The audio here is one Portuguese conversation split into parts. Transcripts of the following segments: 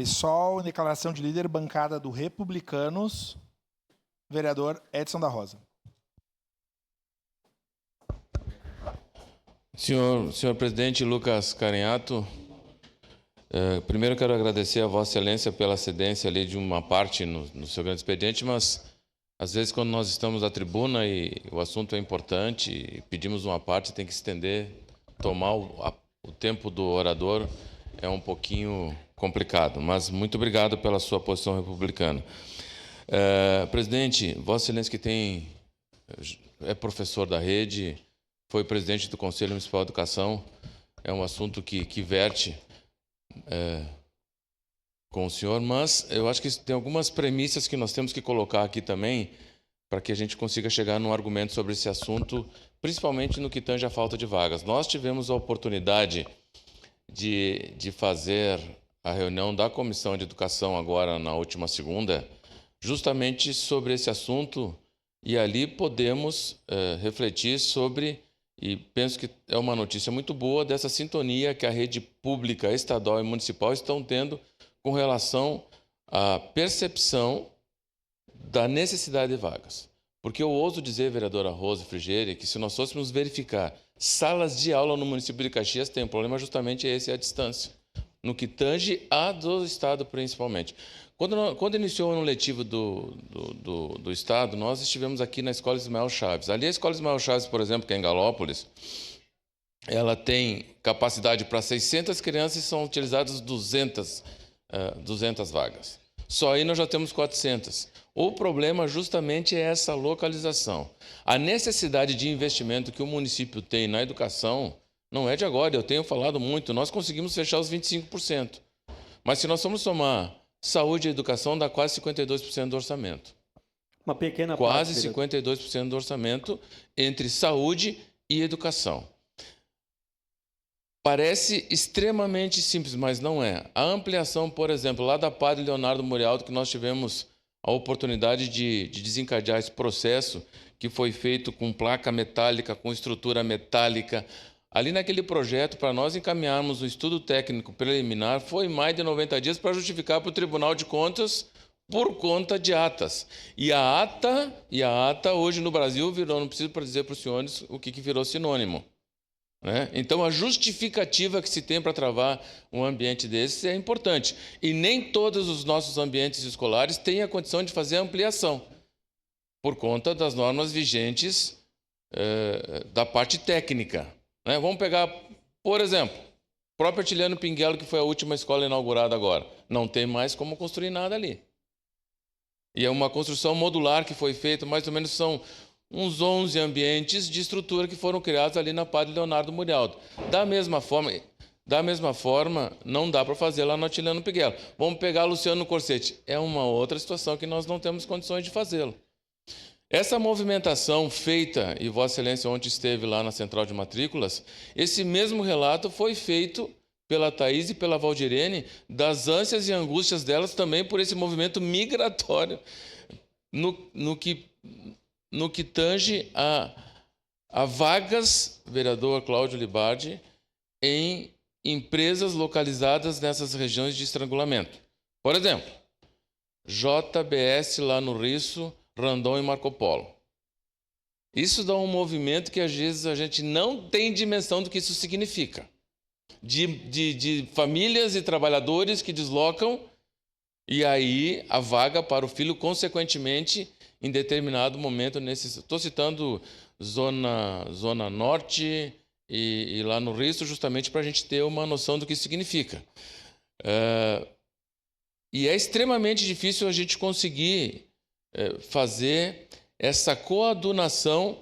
Sol, declaração de líder, bancada do Republicanos, vereador Edson da Rosa. Senhor presidente Lucas Carinhato, primeiro quero agradecer a Vossa Excelência pela cedência ali de uma parte no seu grande expediente, mas às vezes quando nós estamos na tribuna e o assunto é importante e pedimos uma parte, tem que estender, tomar o tempo do orador é um pouquinho complicado, mas muito obrigado pela sua posição republicana. Presidente, Vossa Excelência que é professor da rede, foi presidente do Conselho Municipal de Educação, é um assunto que verte com o senhor, mas eu acho que tem algumas premissas que nós temos que colocar aqui também para que a gente consiga chegar num argumento sobre esse assunto, principalmente no que tange a falta de vagas. Nós tivemos a oportunidade de fazer a reunião da Comissão de Educação agora na última segunda, justamente sobre esse assunto, e ali podemos refletir sobre, e penso que é uma notícia muito boa, dessa sintonia que a rede pública, estadual e municipal estão tendo com relação à percepção da necessidade de vagas. Porque eu ouso dizer, vereadora Rose Frigerio, que se nós fôssemos verificar salas de aula no município de Caxias, tem um problema justamente esse, a distância, no que tange a do Estado principalmente. Quando iniciou o ano letivo do Estado, nós estivemos aqui na Escola Ismael Chaves. Ali a Escola Ismael Chaves, por exemplo, que é em Galópolis, ela tem capacidade para 600 crianças e são utilizadas 200 vagas. Só aí nós já temos 400. O problema justamente é essa localização. A necessidade de investimento que o município tem na educação não é de agora, eu tenho falado muito, nós conseguimos fechar os 25%. Mas se nós formos somar saúde e educação, dá quase 52% do orçamento. Uma pequena quase parte, 52% do orçamento entre saúde e educação. Parece extremamente simples, mas não é. A ampliação, por exemplo, lá da Padre Leonardo Murialdo, que nós tivemos a oportunidade de desencadear esse processo, que foi feito com placa metálica, com estrutura metálica. Ali naquele projeto, para nós encaminharmos o estudo técnico preliminar, foi mais de 90 dias para justificar para o Tribunal de Contas por conta de atas. E a ata hoje no Brasil virou, não preciso para dizer para os senhores o que virou sinônimo. Né? Então, a justificativa que se tem para travar um ambiente desse é importante. E nem todos os nossos ambientes escolares têm a condição de fazer ampliação, por conta das normas vigentes da parte técnica. Né? Vamos pegar, por exemplo, o próprio Artiliano Pinguelo, que foi a última escola inaugurada agora. Não tem mais como construir nada ali. E é uma construção modular que foi feita, mais ou menos são uns 11 ambientes de estrutura que foram criados ali na Padre Leonardo Murialdo. Da mesma forma, não dá para fazer lá no Artiliano Pinguelo. Vamos pegar Luciano Corsetti. É uma outra situação que nós não temos condições de fazê-lo. Essa movimentação feita, e Vossa Excelência ontem esteve lá na Central de Matrículas, esse mesmo relato foi feito pela Thaís e pela Valdirene, das ânsias e angústias delas também por esse movimento migratório, no que tange a vagas, vereador Cláudio Libardi, em empresas localizadas nessas regiões de estrangulamento. Por exemplo, JBS lá no Risso, Randon e Marco Polo. Isso dá um movimento que às vezes a gente não tem dimensão do que isso significa. De famílias e trabalhadores que deslocam, e aí a vaga para o filho, consequentemente, em determinado momento, estou citando zona norte e lá no Risso, justamente para a gente ter uma noção do que isso significa. E é extremamente difícil a gente conseguir fazer essa coadunação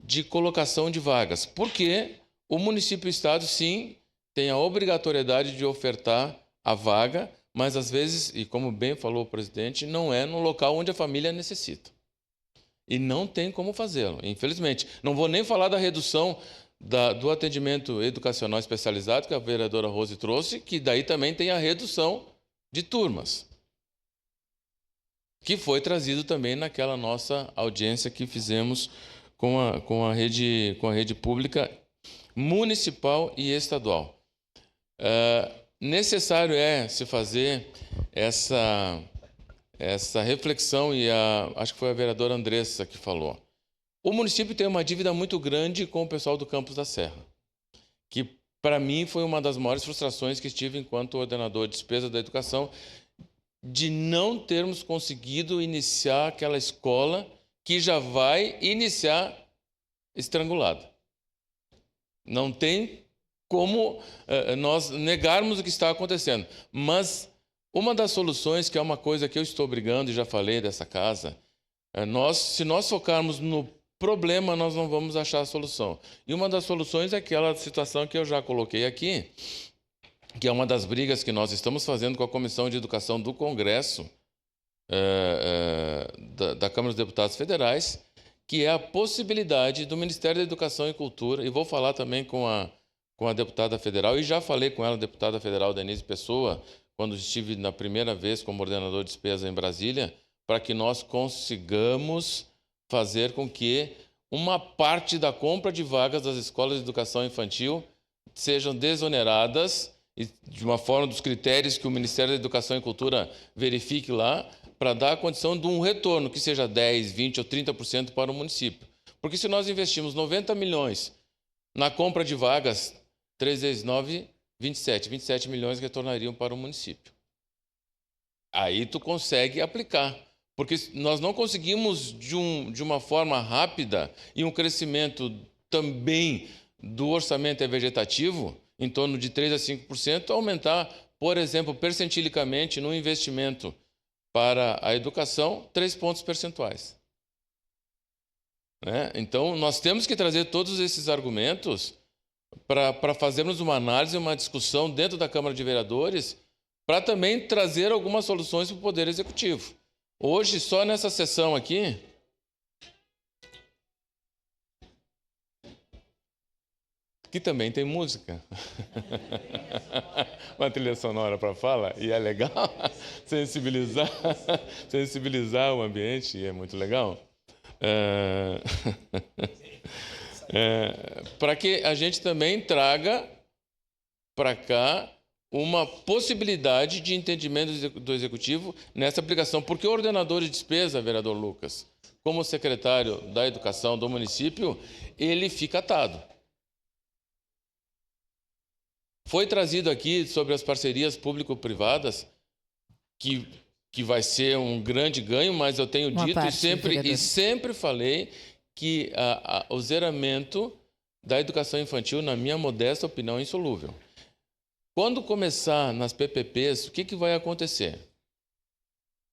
de colocação de vagas, porque o município e o Estado, sim, tem a obrigatoriedade de ofertar a vaga, mas às vezes, e como bem falou o presidente, não é no local onde a família necessita. E não tem como fazê-lo, infelizmente. Não vou nem falar da redução do atendimento educacional especializado, que a vereadora Rose trouxe, que daí também tem a redução de turmas, que foi trazido também naquela nossa audiência que fizemos com a rede pública municipal e estadual. necessário é se fazer essa reflexão, e acho que foi a vereadora Andressa que falou. O município tem uma dívida muito grande com o pessoal do Campos da Serra, que para mim foi uma das maiores frustrações que tive enquanto ordenador de despesa da educação, de não termos conseguido iniciar aquela escola que já vai iniciar estrangulada. Não tem como nós negarmos o que está acontecendo. Mas uma das soluções, que é uma coisa que eu estou brigando e já falei dessa casa, se nós focarmos no problema, nós não vamos achar a solução. E uma das soluções é aquela situação que eu já coloquei aqui, que é uma das brigas que nós estamos fazendo com a Comissão de Educação do Congresso, da Câmara dos Deputados Federais, que é a possibilidade do Ministério da Educação e Cultura, e vou falar também com a deputada federal, e já falei com ela, a deputada federal Denise Pessoa, quando estive na primeira vez como ordenador de despesa em Brasília, para que nós consigamos fazer com que uma parte da compra de vagas das escolas de educação infantil sejam desoneradas, e de uma forma dos critérios que o Ministério da Educação e Cultura verifique lá, para dar a condição de um retorno, que seja 10%, 20% ou 30% para o município. Porque se nós investimos 90 milhões na compra de vagas, 3 vezes 9, 27. 27 milhões retornariam para o município. Aí tu consegue aplicar. Porque nós não conseguimos, de uma forma rápida, e um crescimento também do orçamento vegetativo, em torno de 3% a 5%, aumentar, por exemplo, percentilicamente, no investimento para a educação, 3 pontos percentuais. Então, nós temos que trazer todos esses argumentos para fazermos uma análise, uma discussão dentro da Câmara de Vereadores, para também trazer algumas soluções para o Poder Executivo. Hoje, só nessa sessão aqui, que também tem música. Uma trilha sonora para fala, e é legal sensibilizar o ambiente, e é muito legal. Para que a gente também traga para cá uma possibilidade de entendimento do Executivo nessa aplicação. Porque o ordenador de despesa, vereador Lucas, como secretário da Educação do município, ele fica atado. Foi trazido aqui sobre as parcerias público-privadas, que vai ser um grande ganho, mas eu tenho dito e sempre falei que o zeramento da educação infantil, na minha modesta opinião, é insolúvel. Quando começar nas PPPs, o que vai acontecer?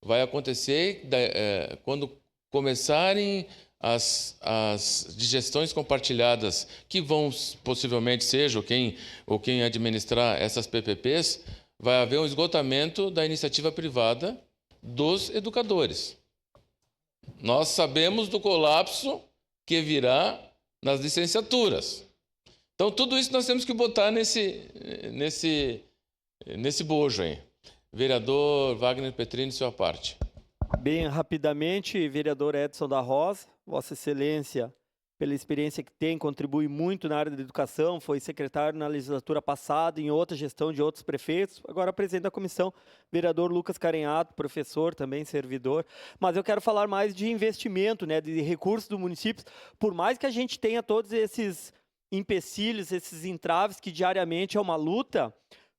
Vai acontecer quando começarem as gestões compartilhadas, que vão possivelmente seja ou quem administrar essas PPPs, vai haver um esgotamento da iniciativa privada dos educadores. Nós sabemos do colapso que virá nas licenciaturas. Então, tudo isso nós temos que botar nesse bojo aí. Vereador Wagner Petrini, sua parte. Bem, rapidamente, vereador Edson da Rosa, Vossa Excelência, pela experiência que tem, contribui muito na área da educação, foi secretário na legislatura passada, em outra gestão de outros prefeitos, agora presidente da comissão, vereador Lucas Carenhato, professor também, servidor. Mas eu quero falar mais de investimento, de recursos do município, por mais que a gente tenha todos esses empecilhos, esses entraves que diariamente é uma luta,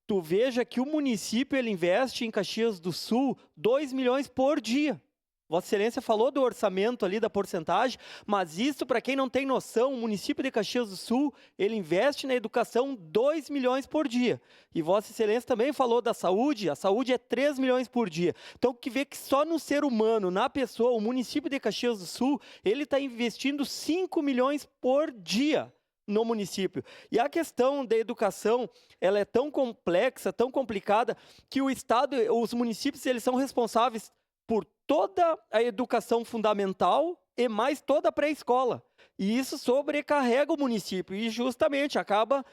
tu veja que o município ele investe em Caxias do Sul 2 milhões por dia. Vossa Excelência falou do orçamento ali, da porcentagem, mas isso, para quem não tem noção, o município de Caxias do Sul, ele investe na educação 2 milhões por dia. E Vossa Excelência também falou da saúde, a saúde é 3 milhões por dia. Então, que vê que só no ser humano, na pessoa, o município de Caxias do Sul, ele está investindo 5 milhões por dia no município. E a questão da educação, ela é tão complexa, tão complicada, que o Estado, os municípios, eles são responsáveis por toda a educação fundamental e mais toda a pré-escola. E isso sobrecarrega o município e justamente acaba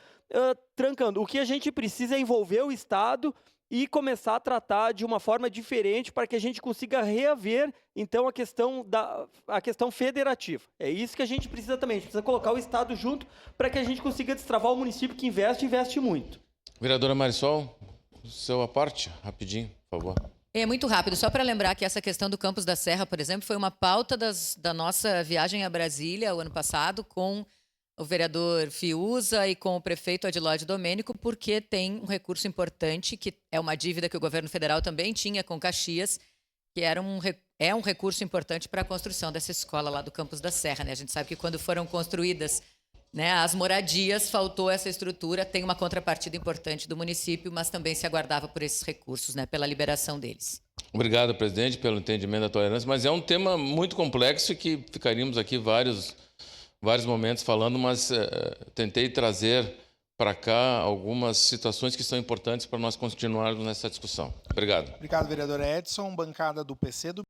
trancando. O que a gente precisa é envolver o Estado e começar a tratar de uma forma diferente para que a gente consiga reaver, então, a questão federativa. É isso que a gente precisa também. A gente precisa colocar o Estado junto para que a gente consiga destravar o município que investe muito. Vereadora Marisol. Seu à parte, rapidinho, por favor. É muito rápido, só para lembrar que essa questão do Campos da Serra, por exemplo, foi uma pauta da nossa viagem a Brasília o ano passado com o vereador Fiuza e com o prefeito Adilóide Domênico, porque tem um recurso importante, que é uma dívida que o governo federal também tinha com Caxias, que é um recurso importante para a construção dessa escola lá do Campos da Serra, né? A gente sabe que quando foram construídas, né, as moradias, faltou essa estrutura, tem uma contrapartida importante do município, mas também se aguardava por esses recursos, né, pela liberação deles. Obrigado, presidente, pelo entendimento da tolerância, mas é um tema muito complexo e que ficaríamos aqui vários momentos falando, mas tentei trazer para cá algumas situações que são importantes para nós continuarmos nessa discussão. Obrigado. Obrigado, vereador Edson. Bancada do PC do